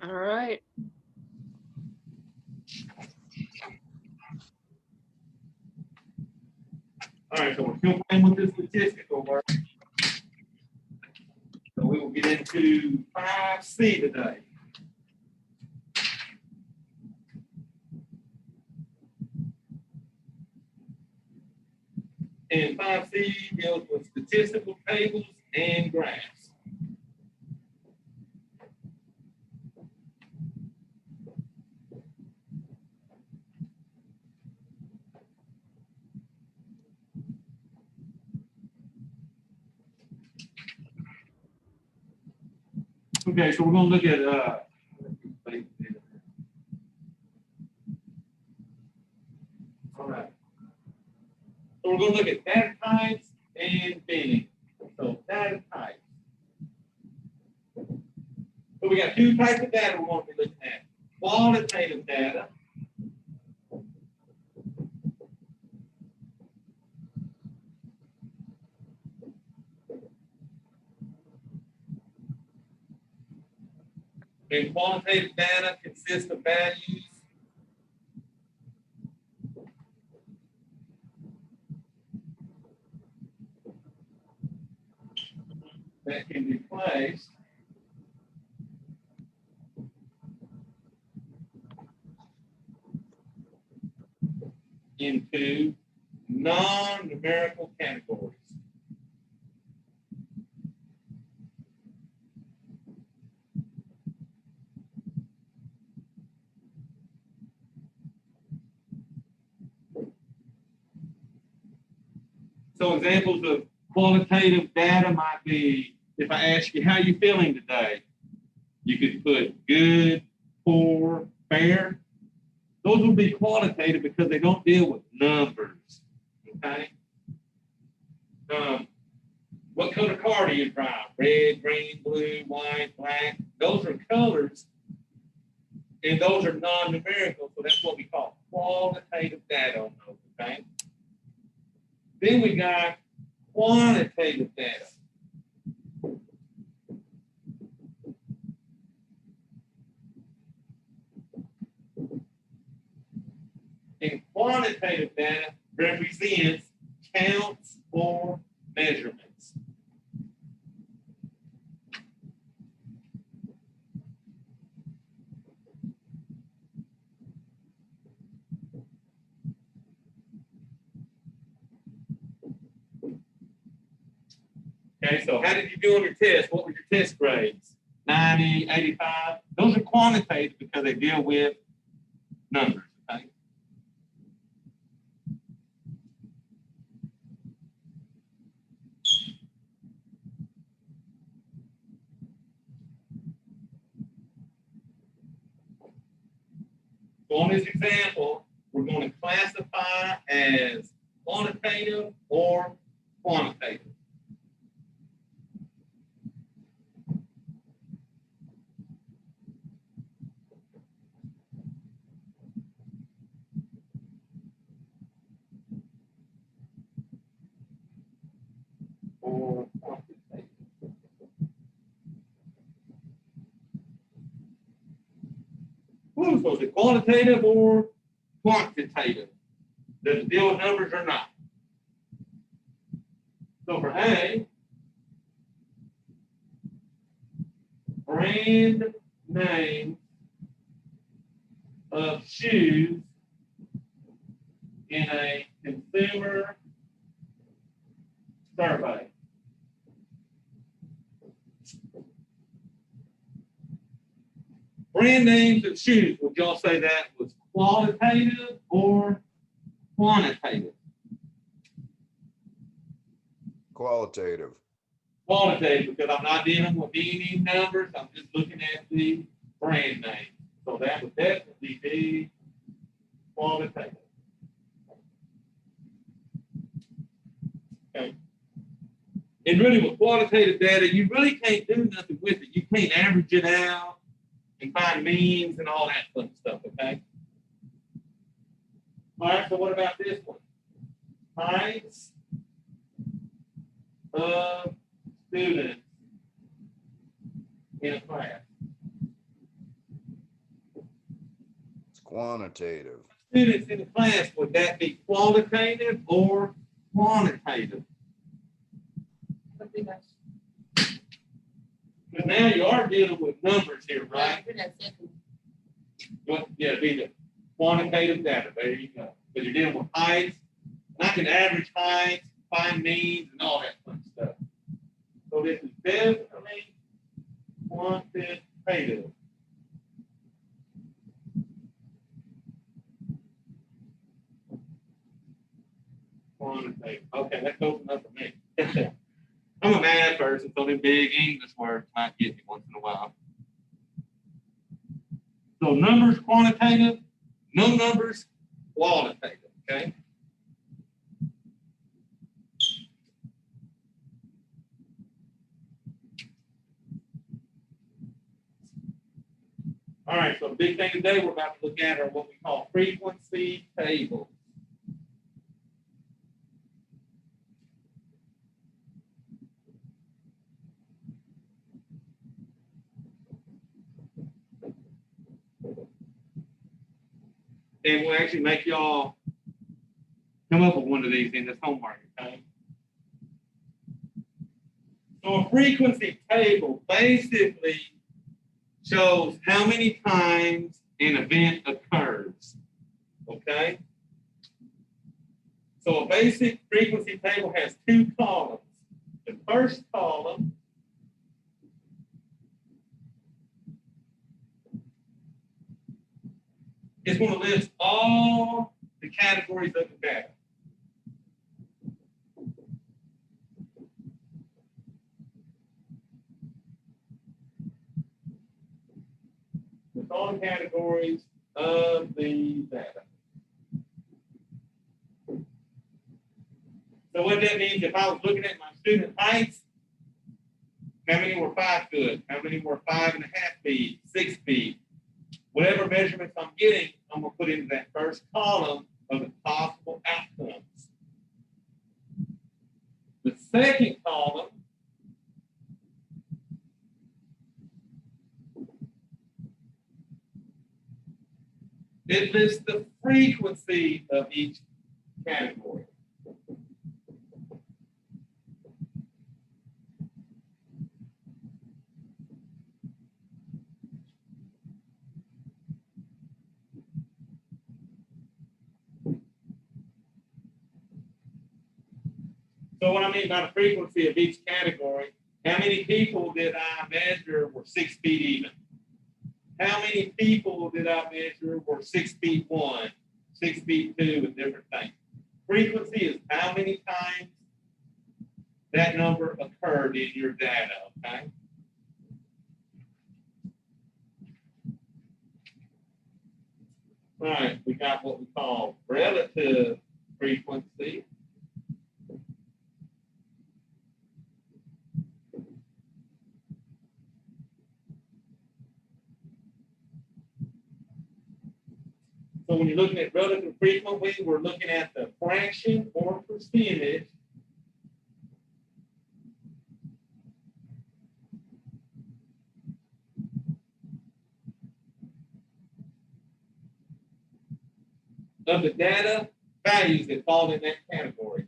All right. All right, so we're still playing with this statistical work. So we will get into 5C today. And 5C deals with statistical tables and graphs. Okay, so we're going to look at all right. So we're going to look at data types and binning. So data types. So we got two types of data we're going to be looking at. Qualitative data. And qualitative data consists of values that can be placed into non-numerical categories. So examples of qualitative data might be, if I ask you how you feeling today, you could put good, poor, fair. Those would be qualitative because they don't deal with numbers. Okay. What color car do you drive? Red, green, blue, white, black. Those are colors, and those are non-numerical, so that's what we call qualitative data on those. Okay. Then we got quantitative data. And quantitative data represents counts or measurements. Okay, so how did you do on your test? What were your test grades? 90, 85? Those are quantitative because they deal with numbers. Okay? So on this example, we're going to classify as quantitative or quantitative. Or quantitative. So is it qualitative or quantitative? Does it deal with numbers or not? So for A, brand name of shoes in a consumer survey. Brand names of shoes, would y'all say that was qualitative or quantitative? Qualitative. Qualitative, because I'm not dealing with any numbers, I'm just looking at the brand name. So that would definitely be qualitative. Okay. And really with qualitative data, you really can't do nothing with it. You can't average it out and find means and all that fun stuff, okay? All right, so what about this one? Heights of students in a class. Quantitative. Students in the class, would that be qualitative or quantitative? Because now you are dealing with numbers here, right? Well, yeah, be the quantitative data. There you go. Because you're dealing with heights. And I can average heights, find means, and all that fun stuff. So this is definitely quantitative. Quantitative. Okay, that's open up for me. I'm a math person, so the big English words might get me once in a while. So numbers quantitative, no numbers qualitative, okay? All right, so the big thing today we're about to look at are what we call frequency tables. And we'll actually make y'all come up with one of these in this homework, okay? So a frequency table basically shows how many times an event occurs, okay? So a basic frequency table has two columns. The first column is going to list all the categories of the data. With all the categories of the data. So what that means, if I was looking at my student heights, how many were 5 foot? How many were 5.5 feet, 6 feet? Whatever measurements I'm getting, I'm going to put into that first column of the possible outcomes. The second column it lists the frequency of each category. So what I mean by the frequency of each category, how many people did I measure were 6 feet even? How many people did I measure were 6 feet 1, 6 feet 2, and different things? Frequency is how many times that number occurred in your data, okay? All right, we got what we call relative frequency. So when you're looking at relative frequency, we're looking at the fraction or percentage of the data values that fall in that category.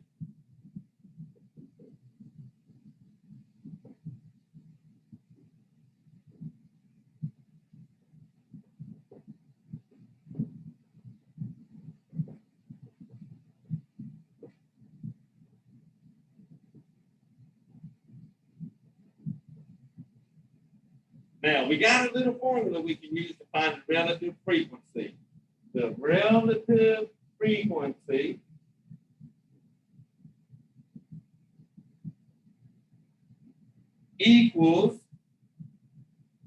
Now, we got a little formula we can use to find the relative frequency. The relative frequency equals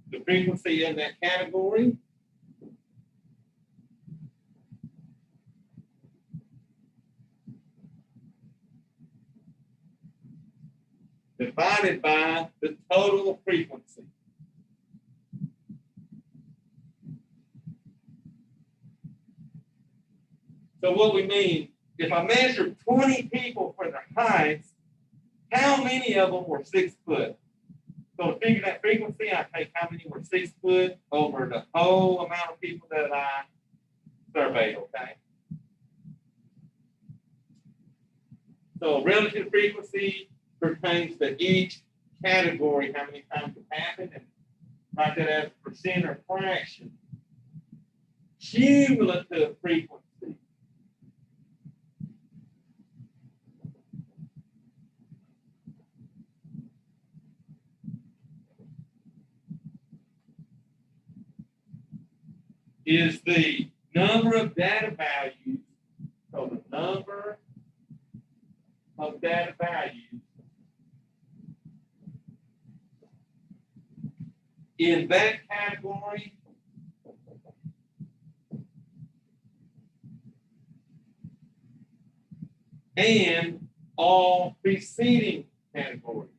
the frequency in that category divided by the total frequency. So what we mean, if I measure 20 people for their heights, how many of them were 6 foot? So to figure that frequency, I take how many were 6 foot over the whole amount of people that I surveyed, okay? So relative frequency pertains to each category, how many times it happened, and write that as percent or fraction. Cumulative frequency is the number of data values, so the number of data values in that category and all preceding categories.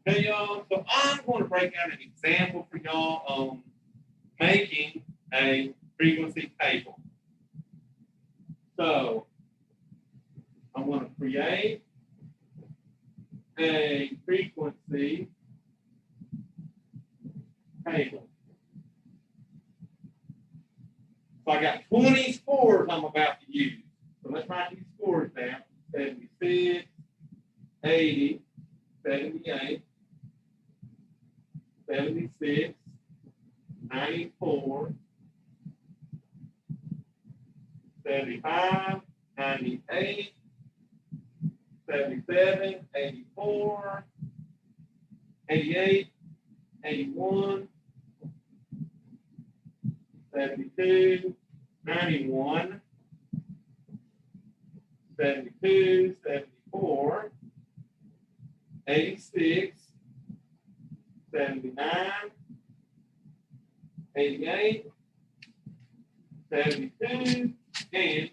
Okay, y'all, so I'm going to break out an example for y'all on making a frequency table. So I'm going to create a frequency table. So I got 20 scores I'm about to use. So let's write these scores down. 76, 80, 78, 76, 94, 75, 98, 77, 84, 88, 81, 72, 91, 72, 74, 86, 79, 88, 72, and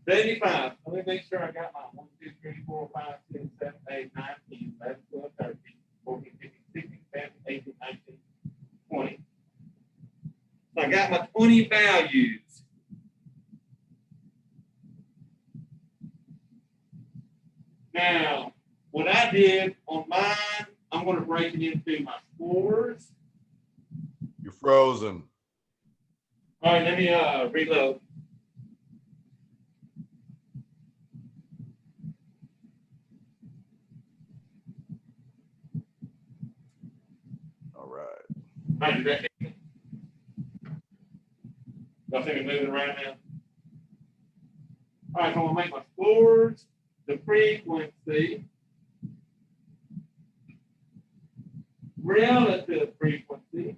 75. Let me make sure I got my 1, 2, 3, 4, 5, 6, 7, 8, 9, 10, 11, 12, 13, 14, 15, 16, 17, 18, 19, 20. So I got my 20 values. Now, what I did on mine, I'm going to break it into my scores. You're frozen. All right, let me reload. All right. All right, did that y'all see me moving around now? All right, so I'm going to make my scores, the frequency, relative frequency,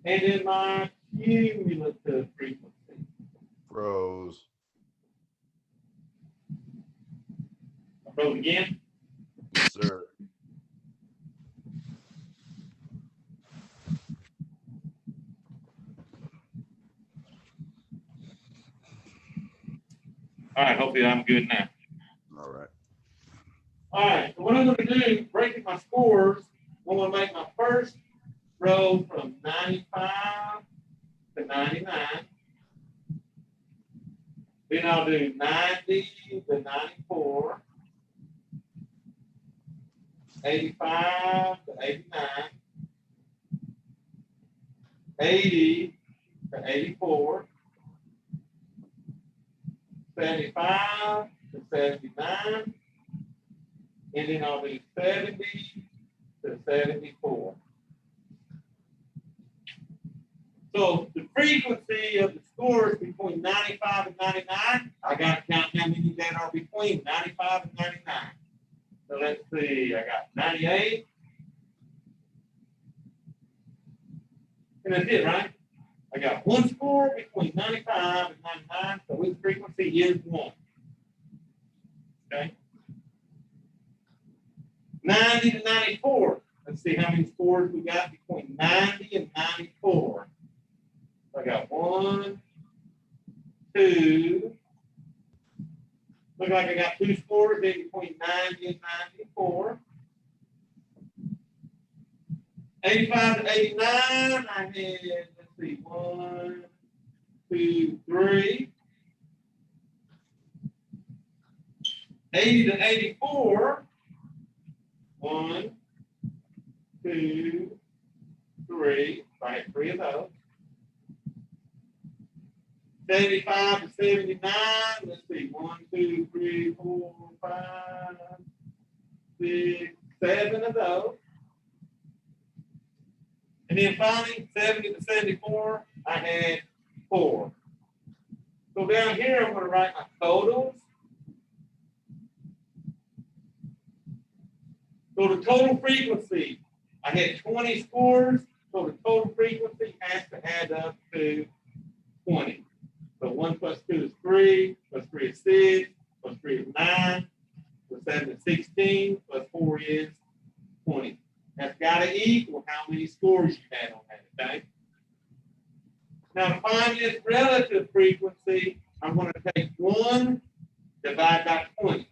and then my cumulative frequency. Froze. I froze again. Yes, sir. All right, hopefully I'm good now. All right. All right, so what I'm going to do, breaking my scores, I'm going to make my first row from 95 to 99. Then I'll do 90 to 94, 85 to 89, 80 to 84, 75 to 79, and then I'll do 70 to 74. So the frequency of the scores between 95 and 99, I got to count how many that are between 95 and 99. So let's see, I got 98. And that's it, right? I got one score between 95 and 99, so its frequency is 1. Okay? 90 to 94. Let's see how many scores we got between 90 and 94. So I got 1, 2. Look like I got 2 scores in between 90 and 94. 85 to 89, I had, let's see, 1, 2, 3. 80 to 84, 1, 2, 3. I had 3 of those. 75 to 79, let's see, 1, 2, 3, 4, 5, 6, 7 of those. And then finally, 70 to 74, I had 4. So down here, I'm going to write my totals. So the total frequency, I had 20 scores, so the total frequency has to add up to 20. So 1 plus 2 is 3, plus 3 is 6, plus 3 is 9, plus 7 is 16, plus 4 is 20. That's got to equal how many scores you had on that, okay? Now to find this relative frequency, I'm going to take 1 divided by 20.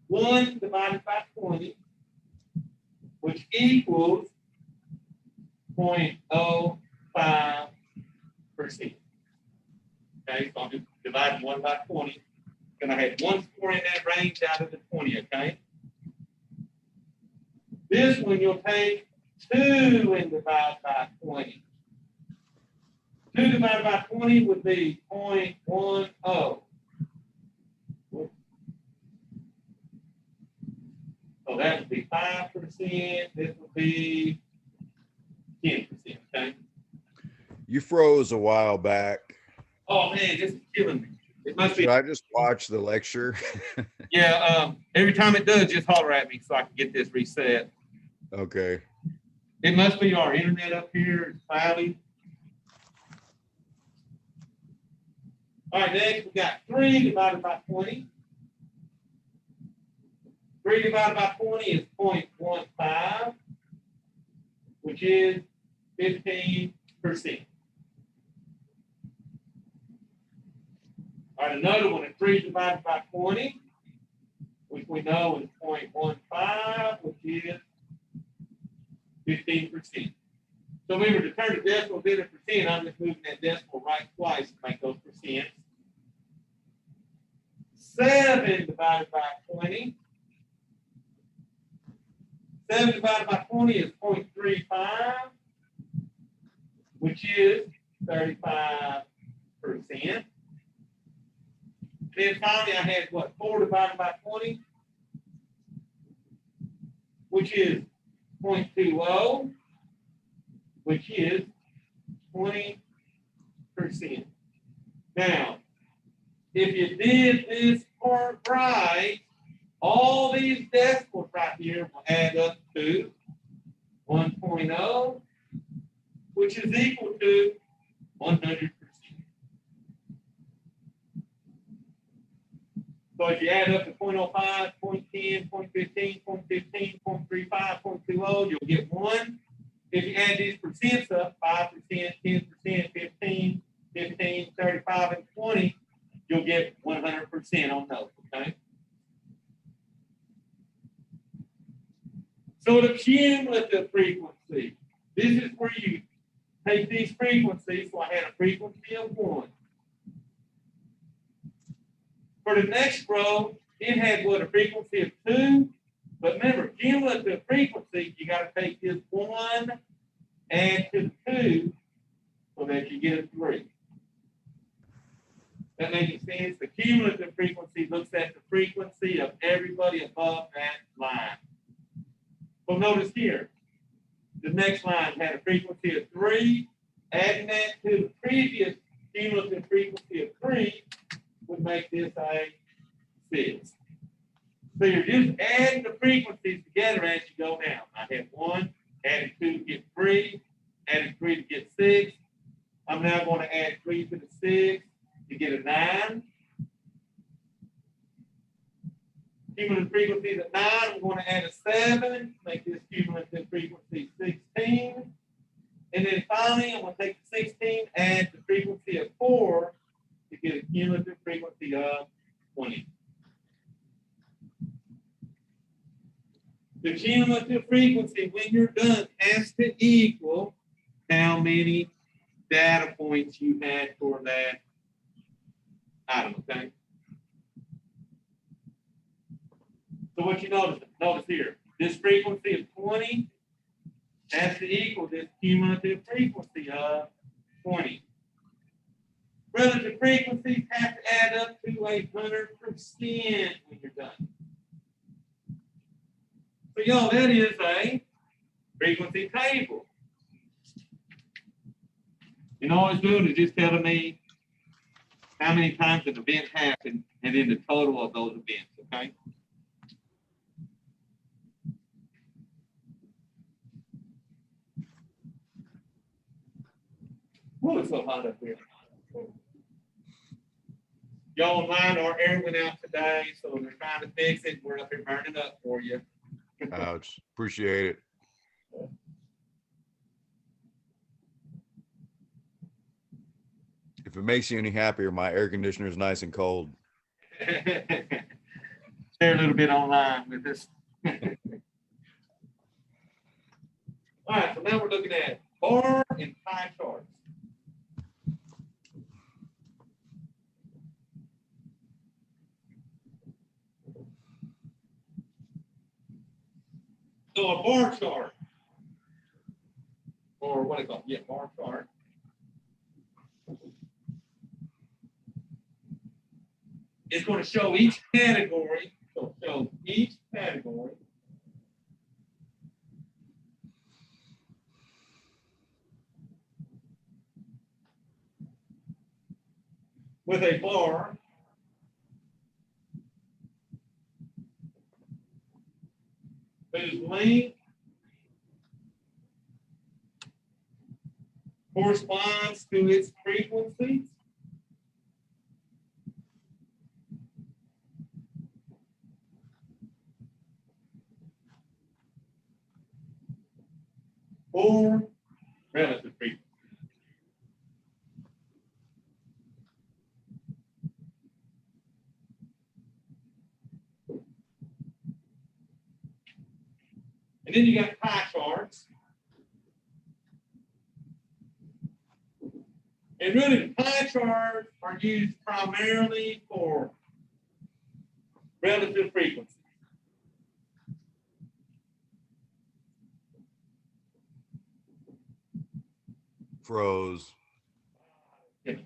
1 divided by 20, which equals 0.05%. Okay, so I'm just dividing 1 by 20. Gonna have 1 score in that range out of the 20, okay? This one you'll take 2 and divide by 20. 2 divided by 20 would be 0.10. So that would be 5%. This would be 10%, okay? You froze a while back. Oh man, this is killing me. It must be. Should I just watch the lecture? Yeah, every time it does, just holler at me so I can get this reset. Okay. It must be our internet up here. It's cloudy. All right, next we got 3 divided by 20. 3 divided by 20 is 0.15, which is 15%. All right, another one is 3 divided by 20, which we know is 0.15, which is 15%. So remember, to turn the decimal into percent, I'm just moving that decimal right twice to make those percents. 7 divided by 20. 7 divided by 20 is 0.35, which is 35%. Then finally, I had what? 4 divided by 20, which is 0.20, which is 20%. Now, if you did this part right, all these decimals right here will add up to 1.0, which is equal to 100%. So if you add up to 0.05, 0.10, 0.15, 0.15, 0.35, 0.20, you'll get 1. If you add these percents up, 5%, 10%, 15, 15, 35, and 20, you'll get 100% on those, okay? So the cumulative frequency, this is where you take these frequencies. So I had a frequency of 1. For the next row, it had what, a frequency of 2. But remember, cumulative frequency, you got to take this 1, add to the 2, so that you get a 3. That makes sense? The cumulative frequency looks at the frequency of everybody above that line. So notice here, the next line had a frequency of 3. Adding that to the previous cumulative frequency of 3 would make this a 6. So you're just adding the frequencies together as you go down. I had 1, added 2 to get 3, added 3 to get 6. I'm now going to add 3 to the 6 to get a 9. Cumulative frequency is at 9. I'm going to add a 7, make this cumulative frequency 16. And then finally, I'm going to take the 16, add the frequency of 4 to get a cumulative frequency of 20. The cumulative frequency when you're done has to equal how many data points you had for that item, okay? So what you notice here, this frequency of 20 has to equal this cumulative frequency of 20. Relative frequencies have to add up to 100% when you're done. So y'all, that is a frequency table. And all it's doing is just telling me how many times an event happened and then the total of those events, okay? Oh, it's so hot up here. Y'all mind our air went out today, so they're trying to fix it. We're up here burning up for you. Ouch. Appreciate it. If it makes you any happier, my air conditioner is nice and cold. Share a little bit online with us. All right, so now we're looking at bar and pie charts. So a bar chart, or what do you call it? Yeah, bar chart. It's going to show each category. So show each category with a bar whose length corresponds to its frequency. Or relative frequency. And then you got pie charts. And really, pie charts are used primarily for relative frequency. Froze. Yeah.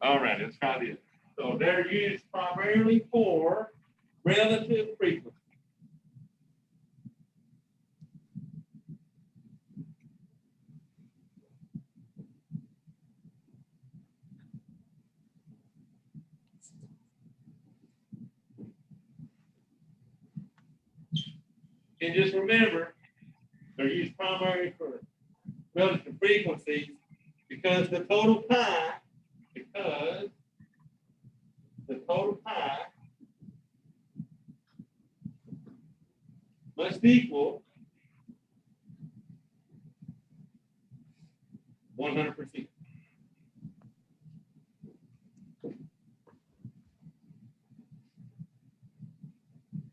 All right, let's try this. So they're used primarily for relative frequency. And just remember, they're used primarily for relative frequencies because the total pie must equal 100%.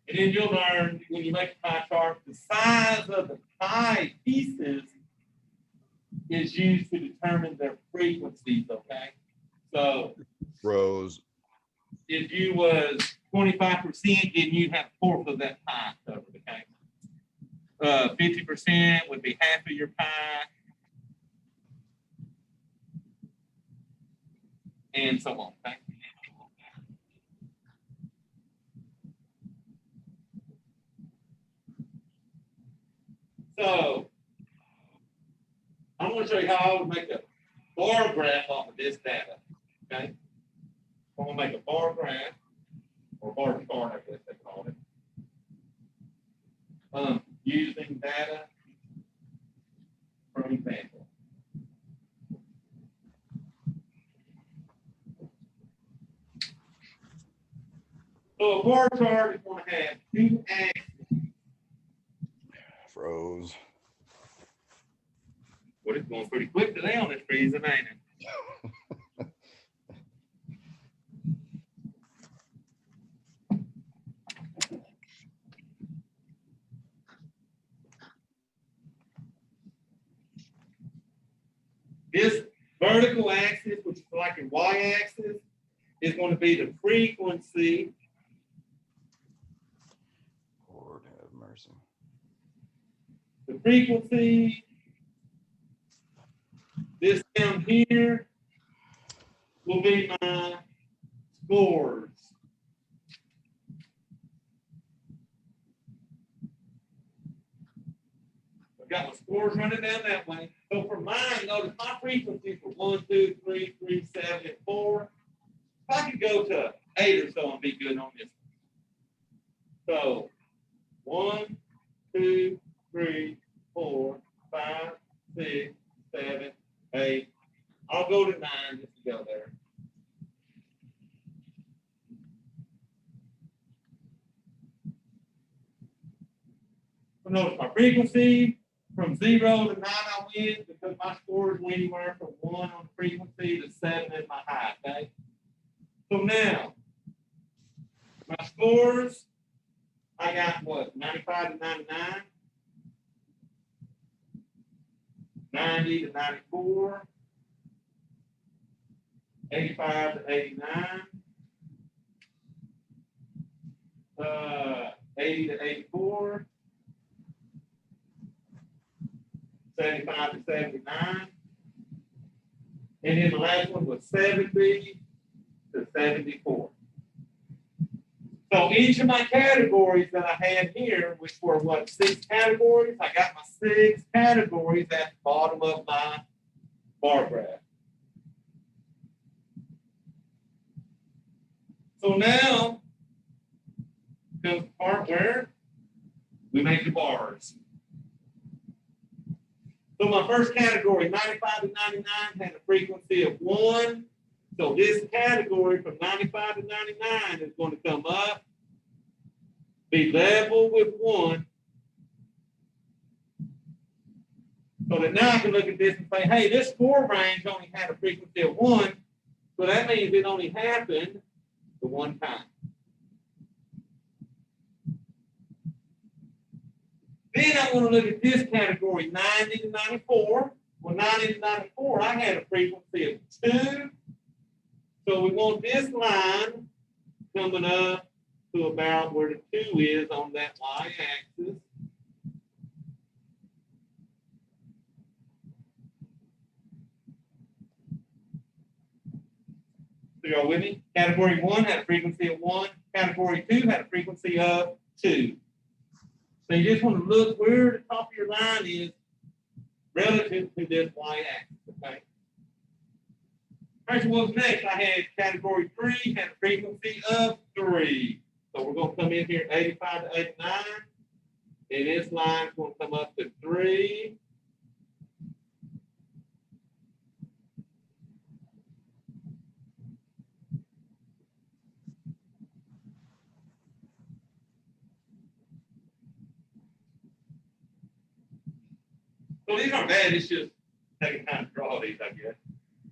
And then you'll learn when you make a pie chart, the size of the pie pieces is used to determine their frequencies, okay? So Froze. if you was 25%, then you'd have a fourth of that pie covered, okay? 50% would be half of your pie, and so on, okay? So I'm going to show you how I would make a bar graph off of this data, okay? I'm going to make a bar graph, or bar chart, I guess they call it, using data from example. So a bar chart is going to have two axes. Froze. Well, it's going pretty quick today on this freezing, ain't it? y-axis is going to be the frequency. Lord have mercy. The frequency, this down here will be my scores. I've got my scores running down that way. So for mine, notice my frequencies were 1, 2, 3, 3, 7, and 4. If I could go to 8 or so and be good on this one. So 1, 2, 3, 4, 5, 6, 7, 8. I'll go to 9 just to go there. So notice my frequency from 0 to 9 I win because my scores went anywhere from 1 on frequency to 7 in my high, okay? So now, my scores, I got what, 95 to 99, 90 to 94, 85 to 89, 80 to 84, 75 to 79, and then the last one was 70 to 74. So each of my categories that I had here, which were what, 6 categories, I got my 6 categories at the bottom of my bar graph. So now comes the part where we make the bars. So my first category, 95 to 99, had a frequency of 1. So this category from 95 to 99 is going to come up, be level with 1. So that now I can look at this and say, hey, this score range only had a frequency of 1. So that means it only happened the one time. Then I want to look at this category, 90 to 94. Well, 90 to 94, I had a frequency of 2. So we want this line coming up to about where the 2 is on that y-axis. So y'all with me? Category 1 had a frequency of 1. Category 2 had a frequency of 2. So you just want to look where the top of your line is relative to this y-axis, okay? All right, so what's next? I had category 3, had a frequency of 3. So we're going to come in here 85 to 89. And this line is going to come up to 3. So these aren't bad, it's just taking time to draw these, I guess.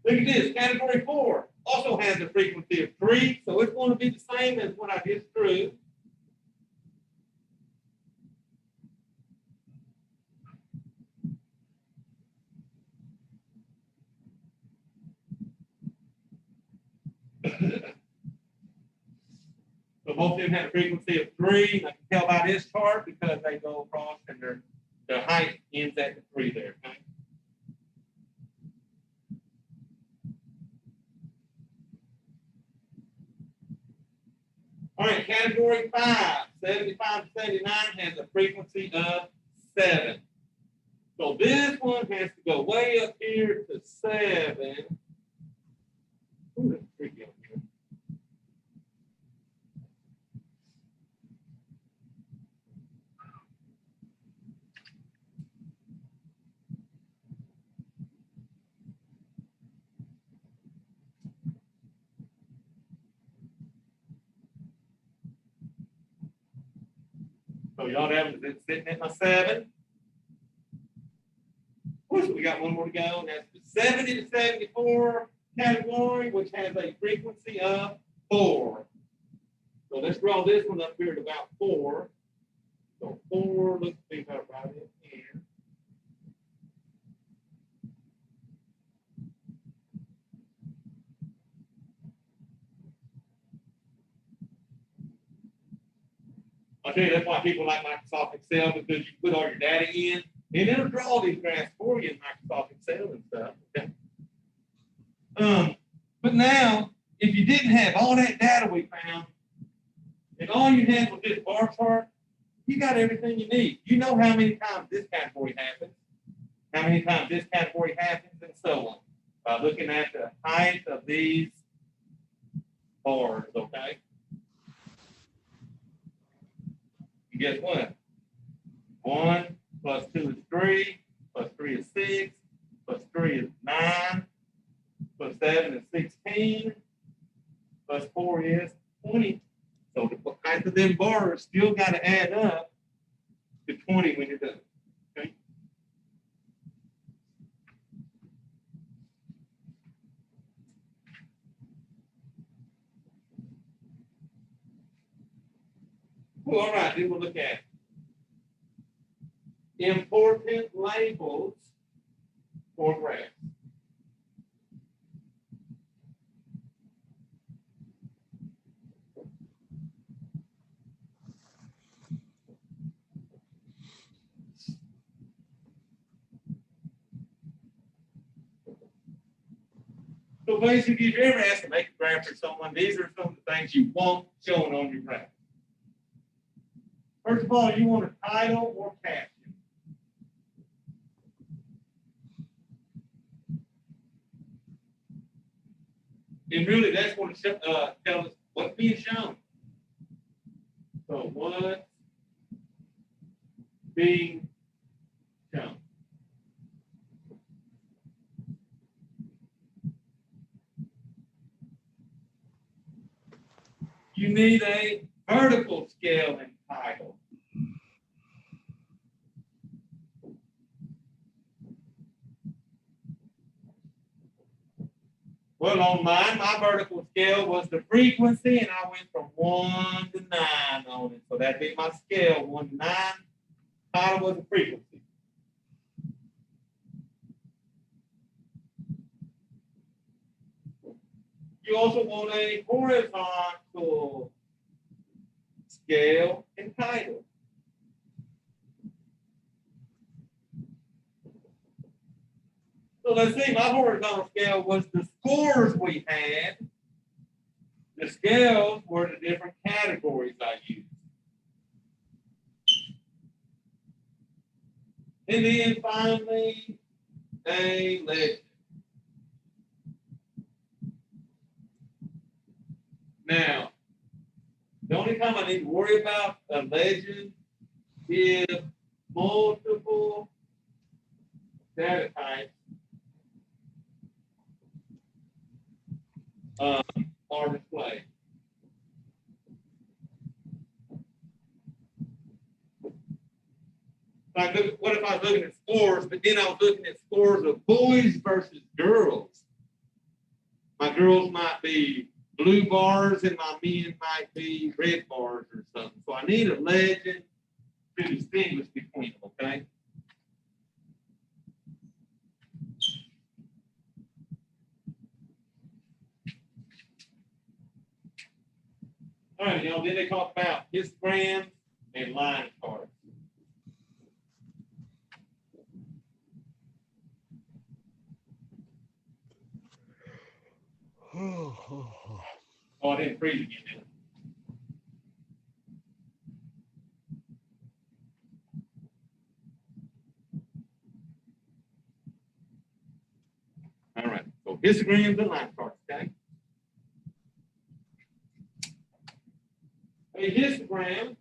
Look at this, category 4 also has a frequency of 3, so it's going to be the same as what I just drew. So both of them have a frequency of 3. I can tell by this chart because they go across and their height ends at the 3 there, okay? All right, category 5, 75 to 79 has a frequency of 7. So this one has to go way up here to 7. Ooh, that's tricky up here. So y'all have it sitting at my 7. So we got one more to go, and that's the 70 to 74 category, which has a frequency of 4. So let's draw this one up here at about 4. So 4, let's see about right in here. I'll tell you, that's why people like Microsoft Excel, because you put all your data in, and it'll draw these graphs for you in Microsoft Excel and stuff. Okay. But now, if you didn't have all that data we found, and all you had was this bar chart, you got everything you need. You know how many times this category happens, how many times this category happens, and so on. By looking at the height of these bars, okay? And guess what? 1 plus 2 is 3, plus 3 is 6, plus 3 is 9, plus 7 is 16, plus 4 is 20. So the height of them bars still got to add up to 20 when you're done. Okay? Well, all right, then we'll look at important labels for graphs. So basically, if you ever ask to make a graph for someone, these are some of the things you want shown on your graph. First of all, you want a title or caption. And really, that's what it tells us what's being shown. So what's being shown? You need a vertical scale and title. Well, on mine, my vertical scale was the frequency, and I went from 1 to 9 on it. So that'd be my scale, 1 to 9. Title was the frequency. You also want a horizontal scale and title. So let's see, my horizontal scale was the scores we had. The scales were the different categories I used. And then finally, a legend. Now, the only time I need to worry about a legend is multiple data types are displayed. Like, what if I was looking at scores, but then I was looking at scores of boys versus girls? My girls might be blue bars and my men might be red bars or something. So I need a legend to distinguish between them, okay? All right, y'all, then they talk about histograms and line charts. Oh, I didn't freeze again, did I? All right, so histograms and line charts, okay? A histogram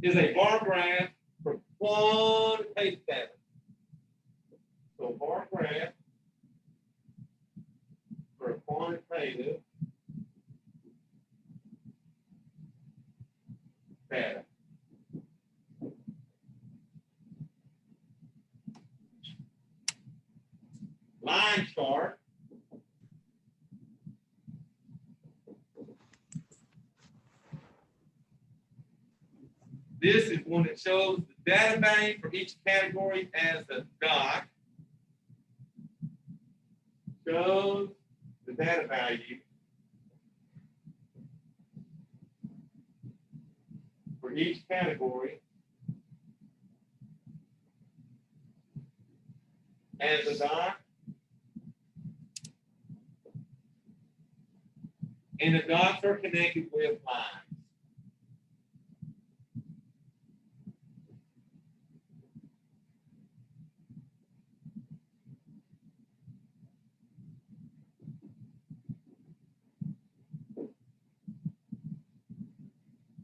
is a bar graph for quantitative data. So bar graph for quantitative data. Line chart this is one that shows the data value for each category as a dot. Shows the data value each category as a dot. And the dots are connected with lines.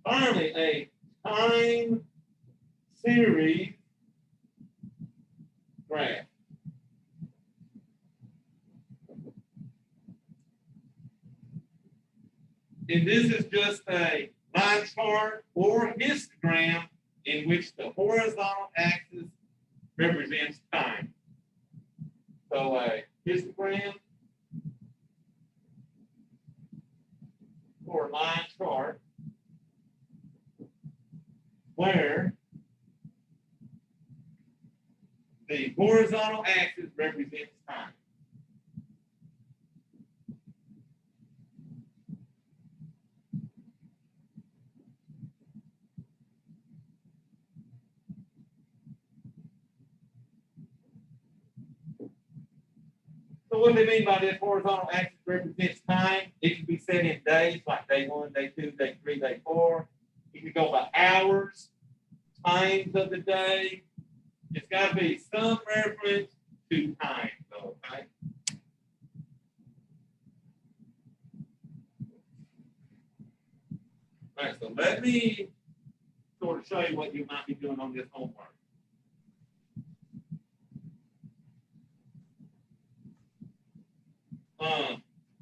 Finally, a time series graph. And this is just a line chart or histogram in which the horizontal axis represents time. So a histogram or line chart where the horizontal axis represents time. So what do they mean by this horizontal axis represents time? It can be set in days, like day 1, day 2, day 3, day 4. It can go by hours, times of the day. It's got to be some reference to time, though, okay? All right, so let me sort of show you what you might be doing on this homework.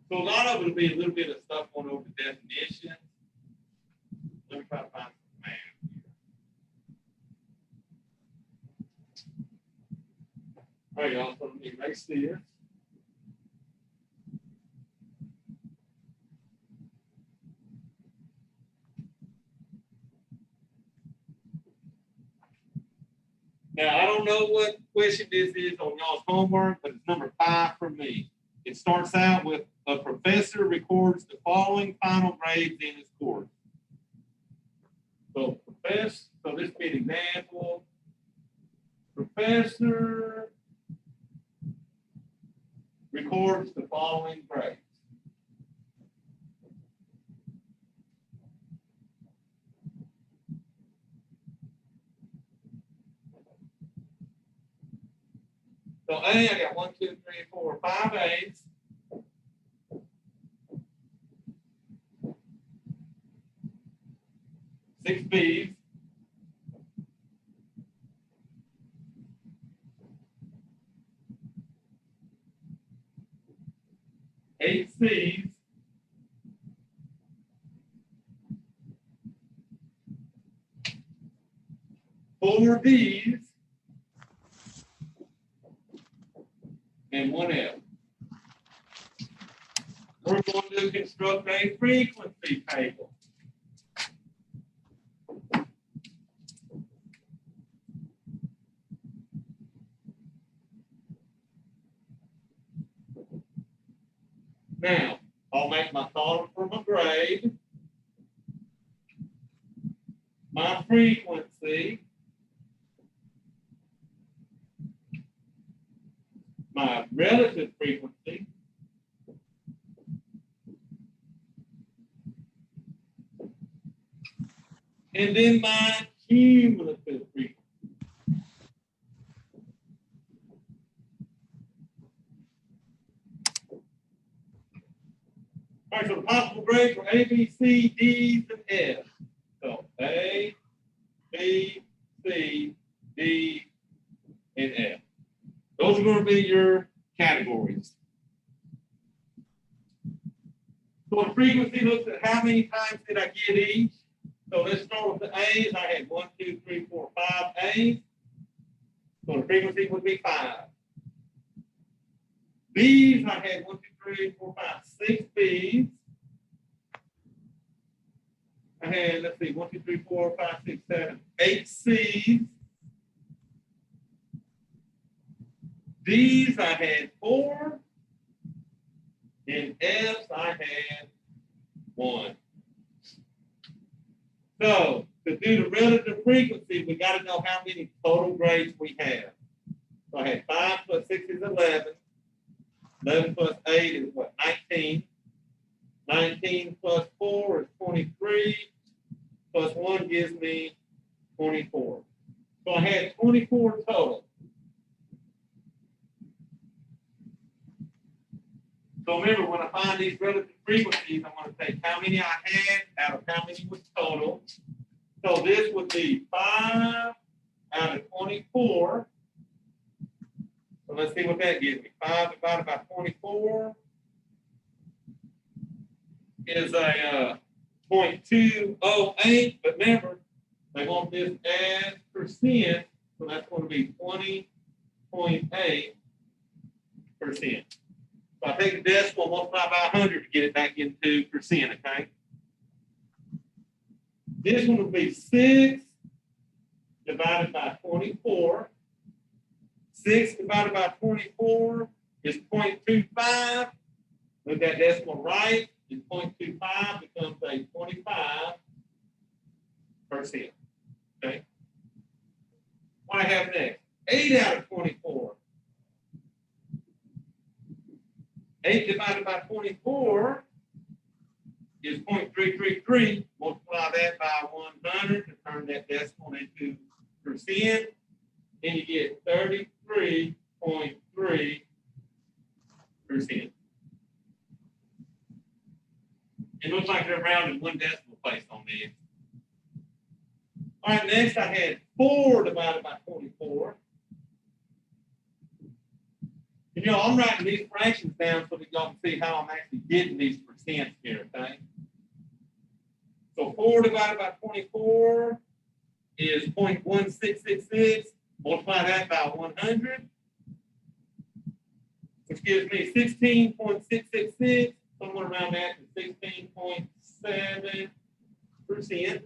So a lot of it will be a little bit of stuff going over the definitions. Let me try to find some math here. All right, y'all, so let me erase this. Now, I don't know what question this is on y'all's homework, but it's number 5 for me. It starts out with a professor records the following final grades in his course. So, this would be an example. Professor records the following grades. So A, I got 1, 2, 3, 4, 5 A's. Six B's. 8 C's. 4 D's. And 1 F. We're going to construct a frequency table. Now, I'll make my column for my grade, my frequency, my relative frequency, and then my cumulative frequency. All right, so the possible grades for A, B, C, D's, and F. So A, B, C, D, and F. Those are going to be your categories. So the frequency looks at how many times did I get each. So let's start with the A's. I had 1, 2, 3, 4, 5 A's. So the frequency would be 5. B's, I had 1, 2, 3, 4, 5, 6 B's. I had, let's see, 1, 2, 3, 4, 5, 6, 7, 8 C's. D's, I had 4. And F's, I had 1. So to do the relative frequency, we got to know how many total grades we have. So I had 5 plus 6 is 11. 11 plus 8 is what? 19. 19 plus 4 is 23. Plus 1 gives me 24. So I had 24 total. So remember, when I find these relative frequencies, I'm going to take how many I had out of how many was total. So this would be 5 out of 24. So let's see what that gives me. 5 divided by 24 is a 0.208. But remember, they want this as percent. So that's going to be 20.8%. So I take the decimal, multiply by 100 to get it back into percent, okay? This one will be 6 divided by 24. 6 divided by 24 is 0.25. With that decimal right, is 0.25 becomes a 25%. Okay? What I have next? 8 out of 24. 8 divided by 24 is 0.333. Multiply that by 100 to turn that decimal into percent, and you get 33.3%. It looks like they're rounded one decimal place on this. All right, next I had 4 divided by 24. You know, I'm writing these fractions down so that y'all can see how I'm actually getting these percents here, okay? So 4 divided by 24 is 0.1666. Multiply that by 100, which gives me 16.666. Somewhere around that to 16.7%.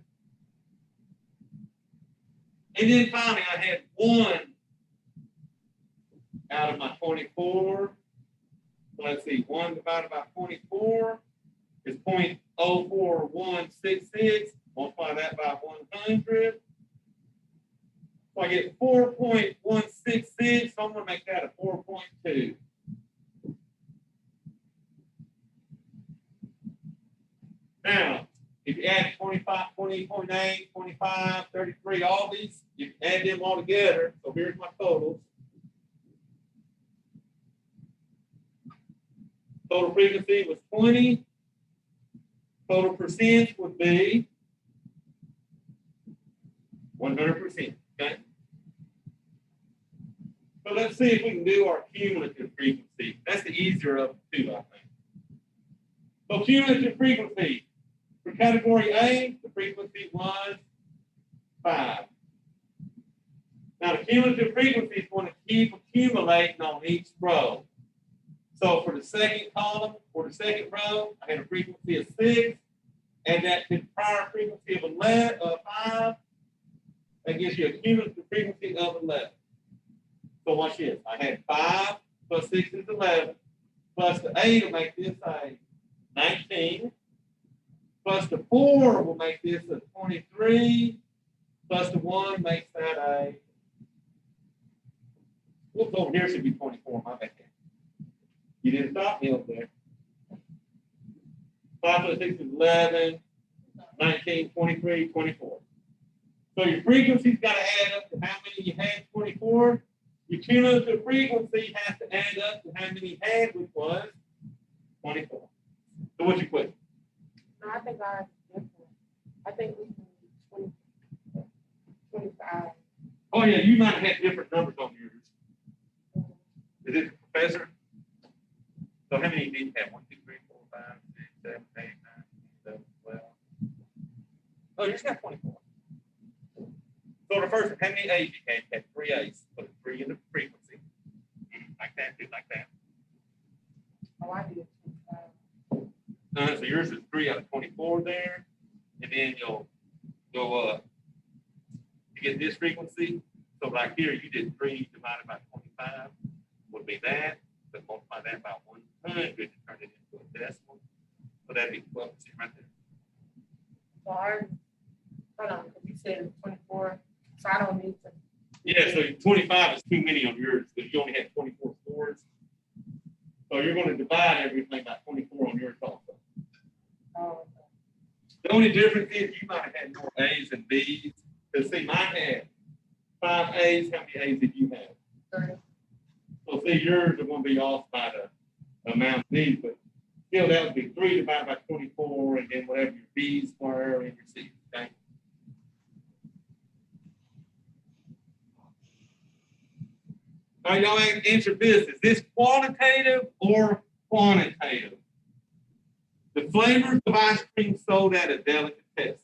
And then finally, I had 1 out of my 24. So let's see, 1 divided by 24 is 0.04166. Multiply that by 100. So I get 4.166. So I'm going to make that a 4.2. Now, if you add 25, 20.8, 25, 33, all these, you add them all together. So here's my totals. Total frequency was 20. Total percent would be 100%. Okay. So let's see if we can do our cumulative frequency. That's the easier of the two, I think. So cumulative frequency. For category A, the frequency was 5. Now the cumulative frequency is going to keep accumulating on each row. So for the second column, for the second row, I had a frequency of 6. Add that to the prior frequency of 5. That gives you a cumulative frequency of 11. So watch this. I had 5 plus 6 is 11. Plus the 8 will make this a 19. Plus the 4 will make this a 23. Plus the 1 makes that a, whoops, over here should be 24, my bad. You didn't stop me over there. 5 plus 6 is 11, 19, 23, 24. So your frequency's got to add up to how many you had, 24. Your cumulative frequency has to add up to how many you had, which was 24. So what's your question? No, I think ours is different. I think we can 20, 25. Oh, yeah, you might have had different numbers on yours. Is it the professor? So how many did you have? 1, 2, 3, 4, 5, 6, 7, 8, 9, 10, 11, 12. Oh, you just got 24. So the first one, how many A's you had? You had 3 A's. Put a 3 in the frequency. Like that, just like that. Oh, I did 25. So yours is 3 out of 24 there. And then you'll go you get this frequency. So like here, you did 3 divided by 25 would be that. But multiply that by 100 to turn it into a decimal. So that'd be 12% right there. So ours, hold on, 25 is too many on yours, because you only had 24 scores. So you're gonna divide everything by 24 on yours also. Oh, The only difference is you might have had more A's and B's. Because see, mine had 5 A's. How many A's did you have? 30. So see, yours are going to be off by the amount of B's, but still that would be 3 divided by 24, and then whatever your B's were and your C's. Okay. All right, y'all answer this. Is this qualitative or quantitative? The flavors of ice cream sold at a delicatessen.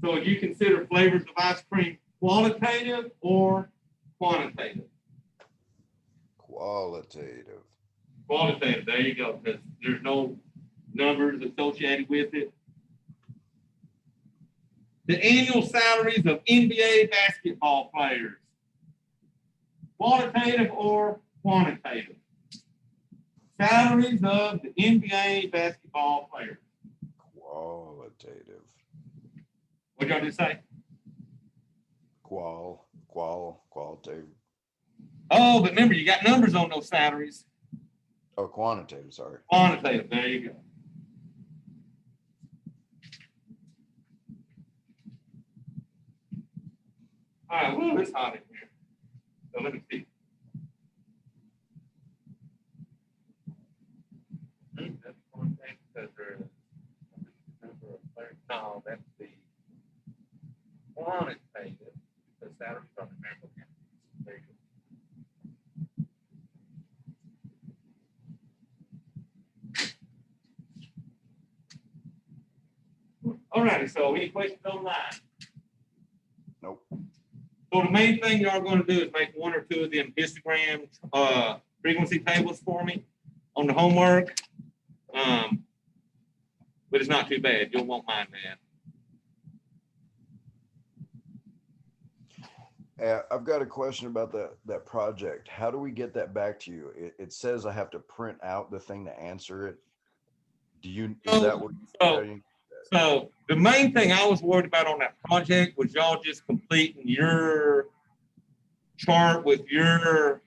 So would you consider flavors of ice cream qualitative or quantitative? Qualitative. Qualitative, there you go, because there's no numbers associated with it. The annual salaries of NBA basketball players. Qualitative or quantitative? Salaries of the NBA basketball players. Qualitative. What y'all just say? Qualitative. Oh, but remember, you got numbers on those salaries. Oh, quantitative, sorry. Quantitative, there you go. All right, well, it's hot in here. So let me see. That's one thing, because there's a number of players. No, that's the quantitative, the salaries on the member counties. There you go. All righty, so any questions online? Nope. So the main thing y'all are going to do is make 1 or 2 of them histogram frequency tables for me on the homework. But it's not too bad. You'll won't mind that. I've got a question about that project. How do we get that back to you? It says I have to print out the thing to answer it. Is that what you're saying? So the main thing I was worried about on that project was y'all just completing your chart with your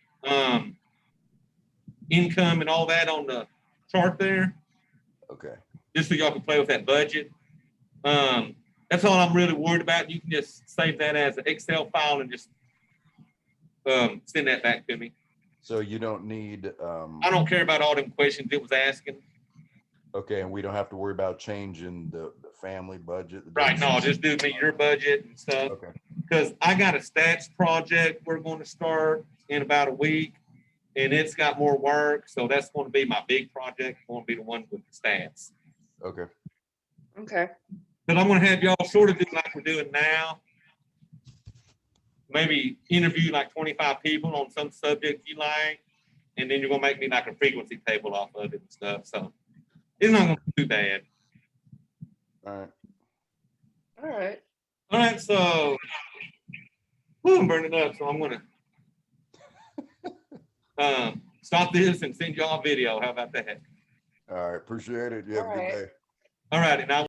income and all that on the chart there. Okay. Just so y'all can play with that budget. That's all I'm really worried about. You can just save that as an Excel file and just send that back to me. So you don't need. I don't care about all them questions it was asking. Okay, and we don't have to worry about changing the family budget. Right, no, just do me your budget and stuff. Okay. Because I got a stats project we're going to start in about a week, and it's got more work. So that's going to be my big project. It's going to be the one with the stats. Okay. Okay. But I'm going to have y'all sort of do like we're doing now. Maybe interview like 25 people on some subject you like, and then you're going to make me like a frequency table off of it and stuff. So it's not going to be too bad. All right. All right. All right, so I'm burning up, so I'm going to stop this and send y'all a video. How about that? All right. Appreciate it. You have a All good right. day. All righty, now